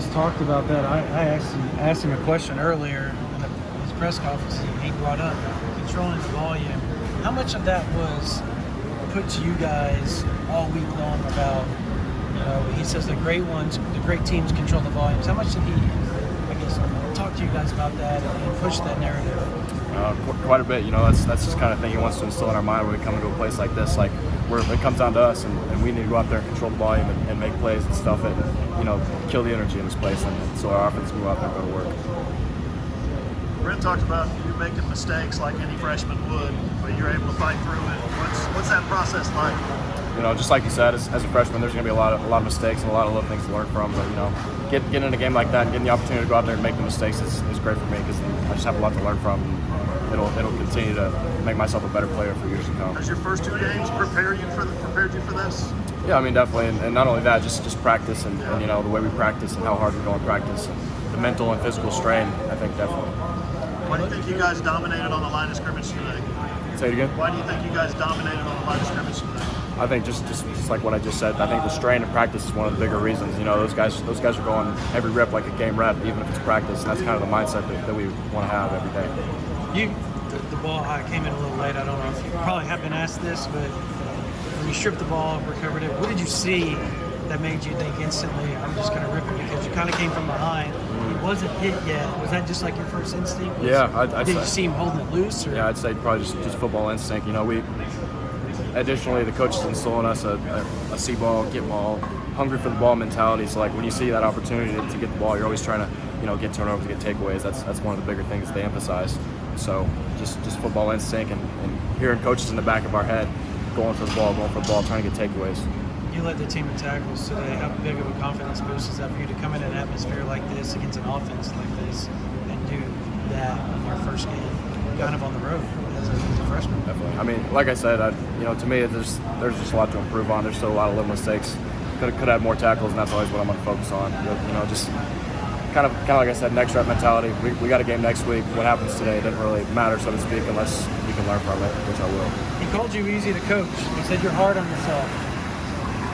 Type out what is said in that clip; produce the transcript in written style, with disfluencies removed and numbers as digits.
almost talked about that. I asked him a question earlier in his press conference, and he brought up controlling the volume. How much of that was put to you guys all week long about, he says the great teams control the volumes. How much did he, talk to you guys about that and push that narrative? Quite a bit. That's just the kind of thing he wants to instill in our mind when we come into a place like this, like where it comes down to us, and we need to go out there and control the volume and make plays and stuff, and kill the energy in this place, and so our offense can go out there and go to work. Brent talked about you making mistakes like any freshman would, but you're able to fight through it. What's that process like? Just like you said, as a freshman, there's going to be a lot of mistakes and a lot of little things to learn from. But getting in a game like that and getting the opportunity to go out there and make the mistakes is great for me, because I just have a lot to learn from. It'll continue to make myself a better player for years to come. Has your first 2 games prepared you for this? Yeah, definitely, and not only that, just practice and the way we practice and how hard we go in practice, and the mental and physical strain. I think definitely. Why do you think you guys dominated on the line of scrimmage today? Say it again. Why do you think you guys dominated on the line of scrimmage today? I think just like what I just said. I think the strain in practice is one of the bigger reasons. Those guys are going every rep like a game rep, even if it's practice, and that's kind of the mindset that we want to have every day. The ball, I came in a little late. I don't know if you probably have been asked this, but when you stripped the ball, recovered it, what did you see that made you think instantly, I'm just going to rip it, because you kind of came from behind? He wasn't hit yet. Was that just like your first instinct? Yeah, Did you see him holding it loose? Or? Yeah, I'd say probably just football instinct. Additionally, the coach is instilling us a see ball, get ball, hungry for the ball mentality. So like when you see that opportunity to get the ball, you're always trying to get turnovers, get takeaways. That's one of the bigger things they emphasize. So just football instinct and hearing coaches in the back of our head going for the ball, trying to get takeaways. You led the team in tackles today. How big of a confidence boost is that for you to come in an atmosphere like this against an offense like this and do that in your first game, kind of on the road as a freshman? Definitely. Like I said, to me, there's just a lot to improve on. There's still a lot of little mistakes. Could have more tackles, and that's always what I'm going to focus on. Just kind of like I said, next rep mentality. We got a game next week. What happens today doesn't really matter, so to speak, unless you can learn from it, which I will. He called you easy to coach. He said you're hard on yourself.